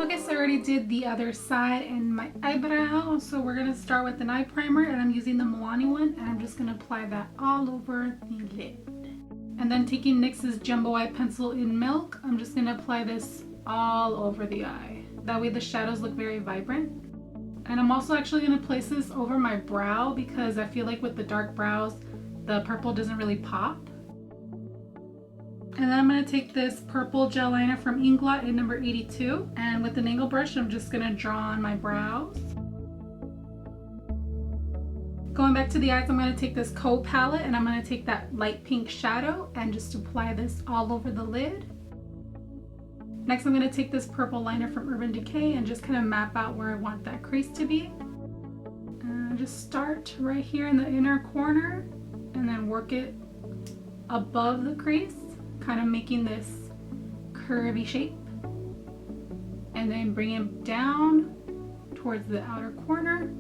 Okay, so I already did the other side and my eyebrow, so we're going to start with an eye primer, and I'm using the Milani one, and I'm just going to apply that all over the lid. And then taking NYX's Jumbo Eye Pencil in Milk, I'm just going to apply this all over the eye. That way the shadows look very vibrant. And I'm also actually going to place this over my brow because I feel like with the dark brows, the purple doesn't really pop. And then I'm going to take this purple gel liner from Inglot in number 82. And with an angle brush, I'm just going to draw on my brows. Going back to the eyes, I'm going to take this coat palette and I'm going to take that light pink shadow and just apply this all over the lid. Next, I'm going to take this purple liner from Urban Decay and just kind of map out where I want that crease to be. And just start right here in the inner corner and then work it above the crease, kind of making this curvy shape. And then bring it down towards the outer corner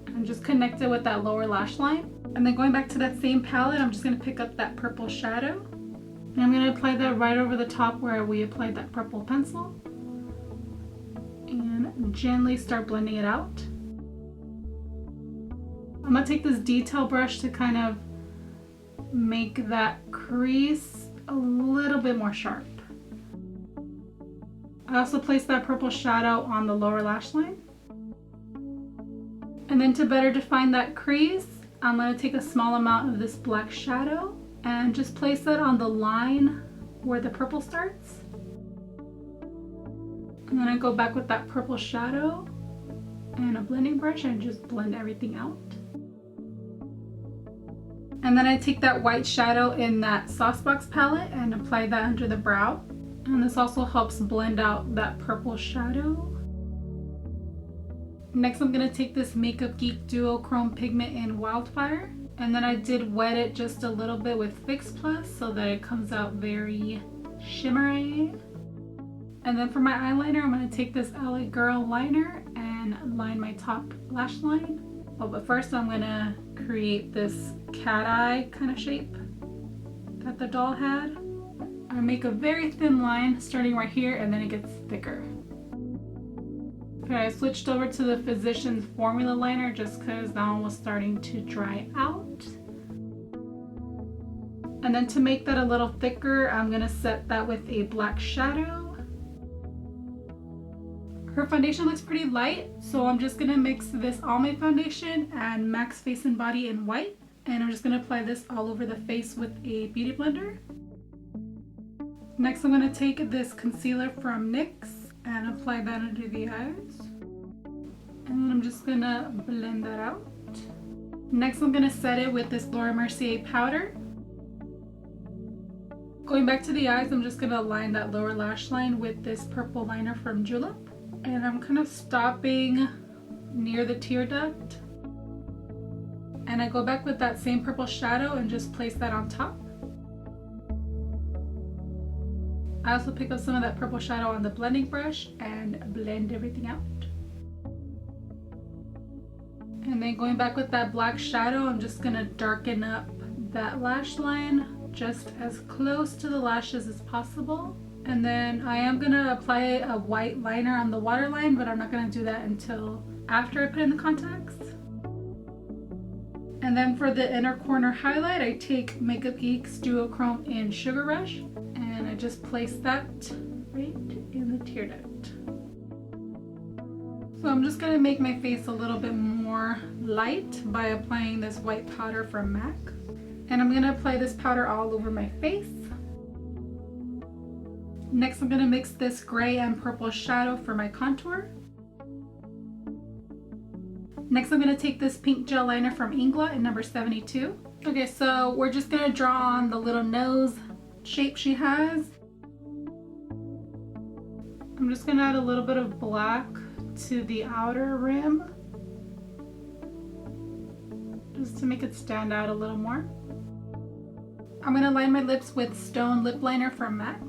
and just connect it with that lower lash line. And then going back to that same palette, I'm just going to pick up that purple shadow. And I'm going to apply that right over the top where we applied that purple pencil. And gently start blending it out. I'm going to take this detail brush to kind of make that crease a little bit more sharp. I also placed that purple shadow on the lower lash line. And then to better define that crease, I'm going to take a small amount of this black shadow and just place that on the line where the purple starts. And then I go back with that purple shadow and a blending brush and just blend everything out. And then I take that white shadow in that Saucebox palette and apply that under the brow. And this also helps blend out that purple shadow. Next, I'm going to take this Makeup Geek Duochrome pigment in Wildfire. And then I did wet it just a little bit with Fix Plus so that it comes out very shimmery. And then for my eyeliner, I'm going to take this LA Girl liner and line my top lash line. Oh, but first I'm going to create this cat eye kind of shape that the doll had. I make a very thin line starting right here, and then it gets thicker. Okay, I switched over to the Physicians Formula liner just because that one was starting to dry out. And then to make that a little thicker, I'm going to set that with a black shadow. Her foundation looks pretty light, so I'm just going to mix this Almay foundation and MAC's Face and Body in white. And I'm just going to apply this all over the face with a beauty blender. Next, I'm going to take this concealer from NYX and apply that under the eyes. And then I'm just going to blend that out. Next, I'm going to set it with this Laura Mercier powder. Going back to the eyes, I'm just going to line that lower lash line with this purple liner from Julep. And I'm kind of stopping near the tear duct. And I go back with that same purple shadow and just place that on top. I also pick up some of that purple shadow on the blending brush and blend everything out. And then going back with that black shadow, I'm just going to darken up that lash line just as close to the lashes as possible. And then I am going to apply a white liner on the waterline, but I'm not going to do that until after I put in the contacts. And then for the inner corner highlight, I take Makeup Geek's Duochrome in Sugar Rush. And I just place that right in the tear duct. So I'm just going to make my face a little bit more light by applying this white powder from MAC. And I'm going to apply this powder all over my face. Next, I'm going to mix this gray and purple shadow for my contour. Next, I'm going to take this pink gel liner from Inglot in number 72. Okay, so we're just going to draw on the little nose shape she has. I'm just going to add a little bit of black to the outer rim just to make it stand out a little more. I'm going to line my lips with Stone lip liner from MAC.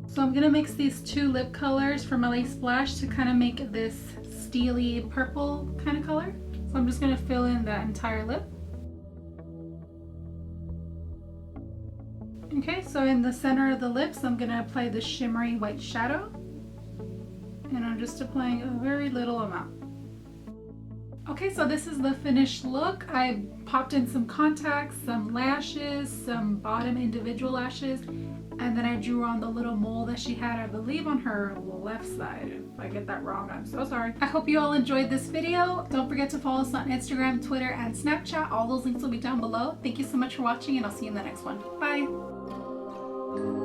So I'm going to mix these two lip colors from LA Splash to kind of make this steely purple kind of color. So I'm just going to fill in that entire lip. Okay, so in the center of the lips, I'm going to apply the shimmery white shadow. And I'm just applying a very little amount. Okay, so this is the finished look. I popped in some contacts, some lashes, some bottom individual lashes, and then I drew on the little mole that she had, I believe, on her left side. If I get that wrong, I'm so sorry. I hope you all enjoyed this video. Don't forget to follow us on Instagram, Twitter, and Snapchat. All those links will be down below. Thank you so much for watching, and I'll see you in the next one. Bye!